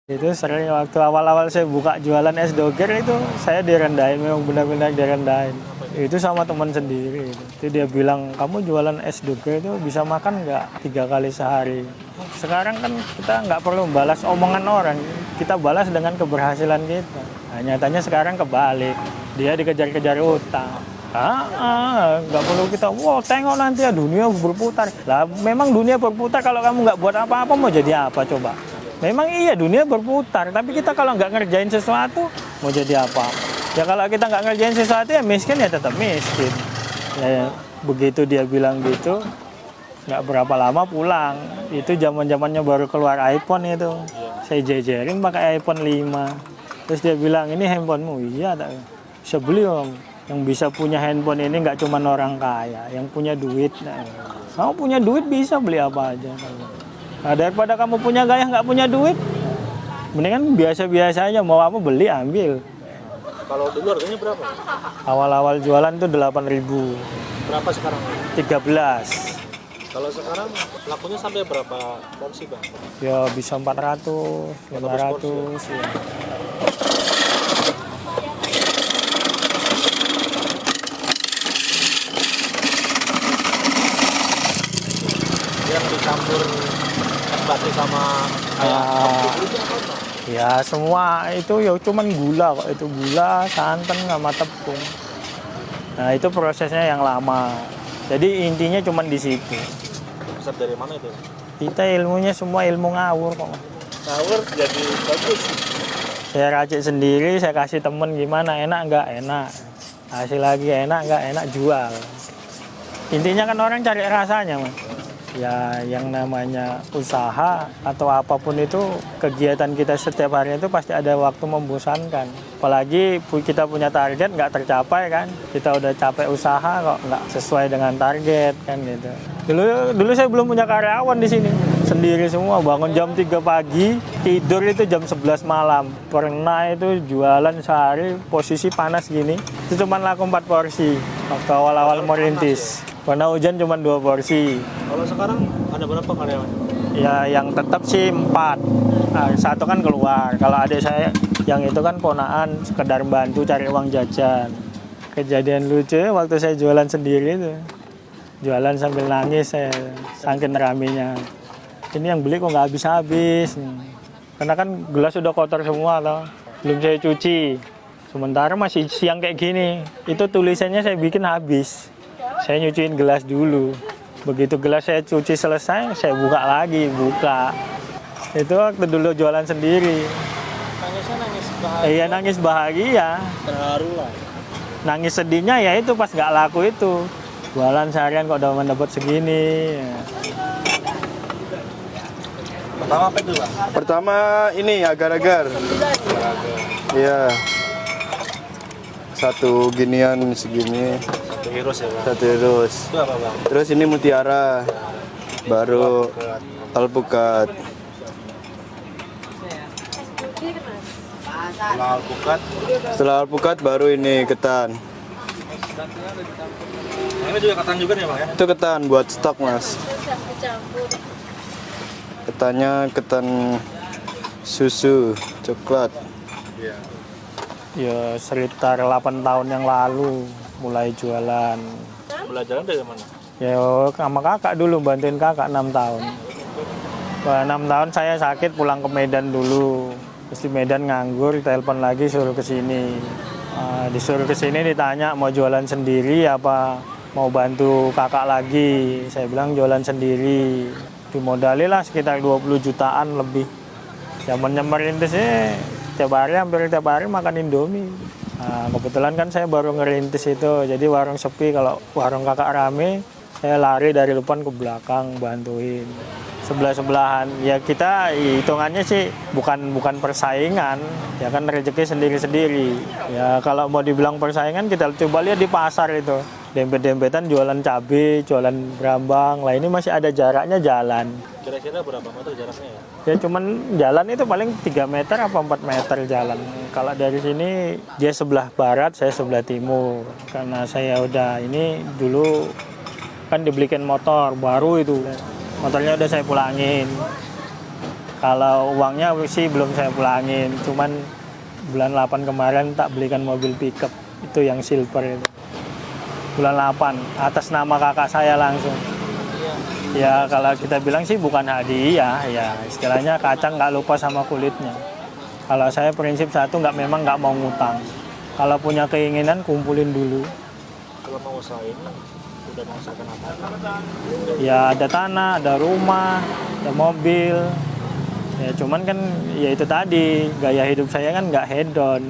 Itu sering waktu awal-awal saya buka jualan es doger itu saya direndahin, memang benar-benar direndahin. Itu sama teman sendiri. Itu dia bilang, kamu jualan es doger itu bisa makan nggak 3 kali sehari. Sekarang kan kita nggak perlu balas omongan orang, kita balas dengan keberhasilan kita. Nah, nyatanya sekarang kebalik, dia dikejar-kejar utang. Nggak perlu kita, wow tengok nanti ya dunia berputar. Lah memang dunia berputar kalau kamu nggak buat apa-apa mau jadi apa coba? Memang iya dunia berputar, tapi kita kalau nggak ngerjain sesuatu mau jadi apa? Ya kalau kita nggak ngerjain sesuatu ya miskin ya tetap miskin. Ya, begitu dia bilang gitu, nggak berapa lama pulang. Itu zaman-zamannya baru keluar iPhone itu. Saya jejerin pakai iPhone 5. Terus dia bilang, ini handphonemu? Iya, tak bisa beli om. Yang bisa punya handphone ini nggak cuma orang kaya, yang punya duit. Nah, kamu punya duit bisa beli apa aja. Nah, daripada kamu punya gaya nggak punya duit, mendingan biasa-biasa aja, mau apa beli ambil. Kalau dulu harganya berapa? Awal-awal jualan tuh 8.000. Berapa sekarang? 13. Kalau sekarang lakunya sampai berapa porsi bang? Ya bisa 400, 500 ya. Yang dicampur es batu sama kayak itu apa bang? Ya semua itu ya cuman gula kok, itu gula, santan sama tepung. Nah itu prosesnya yang lama. Jadi intinya cuman di situ. Besar dari mana itu? Kita ilmunya semua ilmu ngawur kok. Ngawur jadi bagus. Saya racik sendiri, saya kasih temen gimana, enak nggak enak. Hasil lagi enak nggak enak, jual. Intinya kan orang cari rasanya mas. Ya yang namanya usaha atau apapun itu, kegiatan kita setiap hari itu pasti ada waktu membosankan. Apalagi kita punya target nggak tercapai kan, kita udah capek usaha kok nggak sesuai dengan target kan gitu. Dulu saya belum punya karyawan di sini, sendiri semua, bangun jam 3 pagi, tidur itu jam 11 malam. Pernah itu jualan sehari posisi panas gini, itu cuma laku 4 porsi waktu awal-awal merintis. Pernah hujan cuma 2 porsi. Kalau sekarang ada berapa karyawan? Ya yang tetap sih 4. Nah, 1 kan keluar. Kalau adik saya yang itu kan ponaan, sekedar bantu cari uang jajan. Kejadian lucu waktu saya jualan sendiri itu. Jualan sambil nangis saya, saking raminya. Ini yang beli kok nggak habis-habis. Karena kan gelas sudah kotor semua toh. Belum saya cuci. Sementara masih siang kayak gini. Itu tulisannya saya bikin habis. Saya nyuciin gelas dulu. Begitu gelas saya cuci selesai, saya buka lagi, buka. Itu waktu dulu jualan sendiri. Nangisnya nangis bahagia. Iya nangis bahagia. Terharu lah. Nangis sedihnya ya itu pas nggak laku itu. Jualan seharian kok udah mendapat segini. Ya. Pertama apa itu bang? Pertama ini agar-agar. Iya. Satu ginian segini. Satu heroes ya bang? Satu terus. Itu apa bang? Terus ini mutiara. Baru alpukat. Setelah alpukat. Setelah alpukat baru ini ketan. Ini juga ketan juga nih bang ya? Itu ketan buat stok mas. Ketannya ketan susu coklat. Iya. Ya sekitar 8 tahun yang lalu mulai jualan. Belajarnya dari mana? Ya sama kakak dulu, bantuin kakak 6 tahun. 6 tahun saya sakit pulang ke Medan dulu. Terus di Medan nganggur, telepon lagi suruh ke sini. Disuruh ke sini ditanya mau jualan sendiri apa mau bantu kakak lagi. Saya bilang jualan sendiri. Dimodali lah sekitar 20 jutaan lebih. Zamannya merintis ini hampir tiap hari makan Indomie. Nah, kebetulan kan saya baru ngerintis itu, jadi warung sepi. Kalau warung kakak rame, saya lari dari depan ke belakang bantuin. Sebelah-sebelahan, ya kita hitungannya sih bukan persaingan, ya kan rezeki sendiri-sendiri. Ya kalau mau dibilang persaingan kita coba lihat di pasar itu. Dempet-dempetan jualan cabai, jualan berambang, lah ini masih ada jaraknya jalan. Kira-kira berapa meter jaraknya ya? Ya cuman jalan itu paling 3 meter apa 4 meter jalan. Kalau dari sini dia sebelah barat, saya sebelah timur. Karena saya udah ini dulu kan dibelikan motor baru itu. Motornya udah saya pulangin. Kalau uangnya sih belum saya pulangin, cuman bulan 8 kemarin tak belikan mobil pickup itu yang silver itu. Bulan 8 atas nama kakak saya langsung. Ya kalau kita bilang sih bukan hadiah, ya istilahnya kacang nggak lupa sama kulitnya. Kalau saya prinsip satu memang nggak mau ngutang. Kalau punya keinginan kumpulin dulu. Kalau mau usahain, udah mau usahakan apa? Ya ada tanah, ada rumah, ada mobil. Ya cuman kan ya itu tadi gaya hidup saya kan nggak hedon.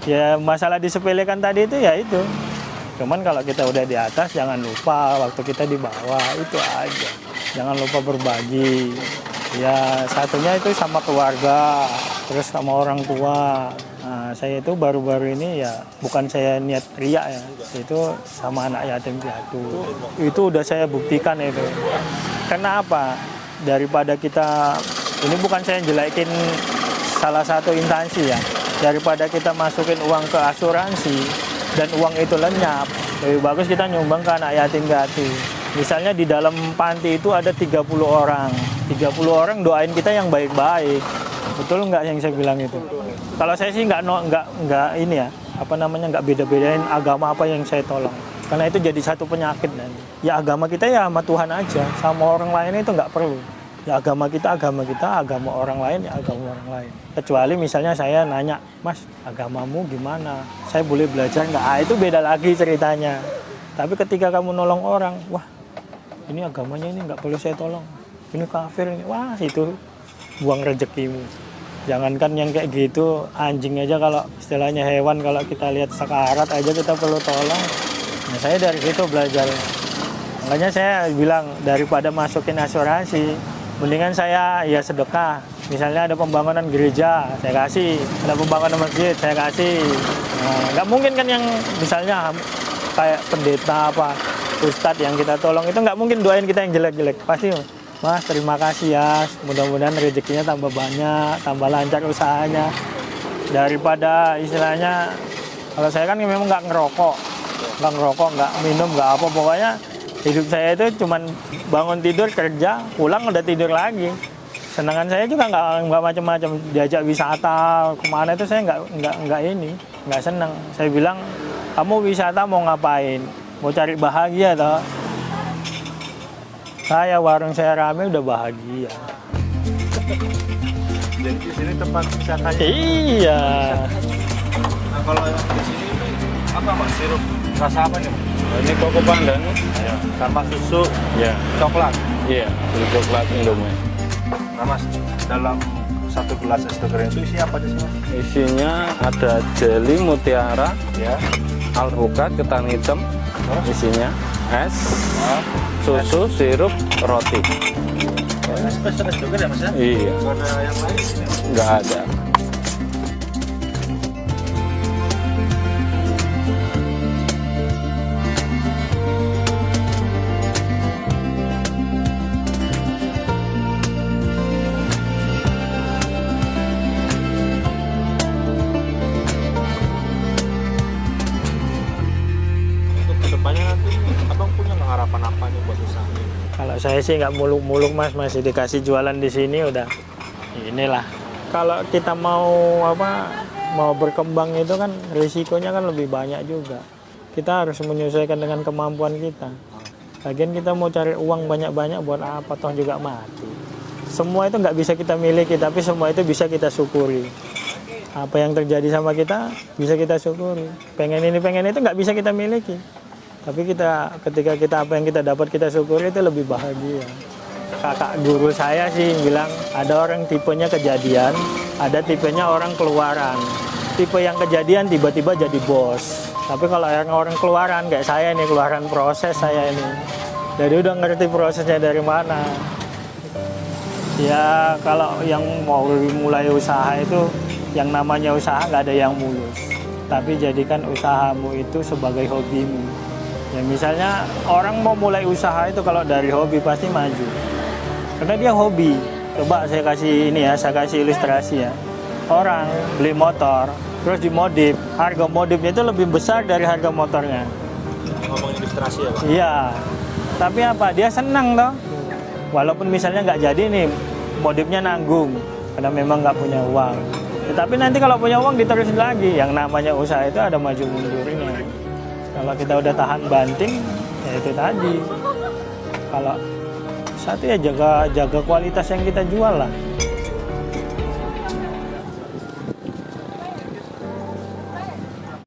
Ya masalah disepelekan tadi itu ya itu. Cuman kalau kita udah di atas jangan lupa waktu kita di bawah itu aja. Jangan lupa berbagi. Ya satunya itu sama keluarga, terus sama orang tua. Nah, saya itu baru-baru ini ya bukan saya niat riak ya, itu sama anak yatim piatu. Itu udah saya buktikan itu. Karena apa? Daripada kita, ini bukan saya jelekin salah satu instansi ya, daripada kita masukin uang ke asuransi dan uang itu lenyap, lebih bagus kita nyumbang ke anak yatim piatu. Misalnya di dalam panti itu ada 30 orang. 30 orang doain kita yang baik-baik. Betul nggak yang saya bilang itu? Kalau saya sih nggak ini ya, nggak beda-bedain agama apa yang saya tolong. Karena itu jadi satu penyakit nanti. Ya agama kita ya sama Tuhan aja, sama orang lain itu nggak perlu. Ya agama kita, agama orang lain ya agama orang lain. Kecuali misalnya saya nanya, Mas, agamamu gimana? Saya boleh belajar nggak? Ah, itu beda lagi ceritanya. Tapi ketika kamu nolong orang, wah ini agamanya ini nggak perlu saya tolong. Ini kafir ini, wah itu buang rezekimu. Jangankan yang kayak gitu, anjing aja kalau istilahnya hewan, kalau kita lihat sekarat aja kita perlu tolong. Nah, saya dari situ belajar. Makanya saya bilang daripada masukin asuransi, mendingan saya ya sedekah. Misalnya ada pembangunan gereja, saya kasih. Ada pembangunan masjid, saya kasih. Nah, nggak mungkin kan yang misalnya kayak pendeta apa, ustadz yang kita tolong itu nggak mungkin doain kita yang jelek-jelek. Pasti, Mas terima kasih ya, mudah-mudahan rezekinya tambah banyak, tambah lancar usahanya. Daripada istilahnya, kalau saya kan memang nggak ngerokok, nggak minum, nggak apa, pokoknya hidup saya itu cuman bangun tidur kerja, pulang udah tidur lagi. Senangan saya juga nggak macam-macam, diajak wisata kemana itu saya nggak senang. Saya bilang, kamu wisata mau ngapain? Mau cari bahagia toh? Saya warung saya rame udah bahagia. Jadi di sini tempat wisatanya. Iya. Nah kalau yang di sini apa Mas? Sirup rasa apa nih? Ini koko pandan. Ya. Sama susu, Ya, coklat. iya, coklat Indomie. Nah Mas, dalam satu gelas es doger itu isi apa sih Mas? Isinya ada jelly mutiara, Ya. alpukat, ketan hitam. Isinya es, susu, sirup, roti. Es doger ya Mas ya? Iya, Nggak ada yang lain di sini. nggak ada. Untuk kedepannya nanti abang punya nggak harapan apa nih buat usaha ini? Kalau saya sih nggak muluk-muluk Mas, masih dikasih jualan di sini udah. Inilah. Kalau kita mau berkembang itu kan risikonya kan lebih banyak juga. Kita harus menyesuaikan dengan kemampuan kita. Lagian kita mau cari uang banyak-banyak buat apa, toh juga mati. Semua itu nggak bisa kita miliki, tapi semua itu bisa kita syukuri. Apa yang terjadi sama kita bisa kita syukuri. Pengen ini pengen itu nggak bisa kita miliki. Tapi ketika kita apa yang kita dapat kita syukuri itu lebih bahagia. Kakak guru saya sih bilang ada orang tipenya kejadian, ada tipenya orang keluaran. Tipe yang kejadian tiba-tiba jadi bos. Tapi kalau yang orang keluaran kayak saya nih, keluaran proses saya ini. Jadi udah ngerti prosesnya dari mana. Ya kalau yang mau mulai usaha itu, yang namanya usaha nggak ada yang mulus. Tapi jadikan usahamu itu sebagai hobimu. Ya misalnya orang mau mulai usaha itu kalau dari hobi pasti maju. Karena dia hobi. Coba saya kasih ilustrasi ya. Orang beli motor, terus dimodif. Harga modifnya itu lebih besar dari harga motornya. Ngomongin ilustrasi ya Pak? Iya. Tapi apa? Dia senang toh. Walaupun misalnya nggak jadi nih modifnya nanggung karena memang nggak punya uang. Tapi nanti kalau punya uang diterusin lagi. Yang namanya usaha itu ada maju mundurnya. Kalau kita udah tahan banting, ya itu tadi. Kalau satu ya jaga kualitas yang kita jual lah.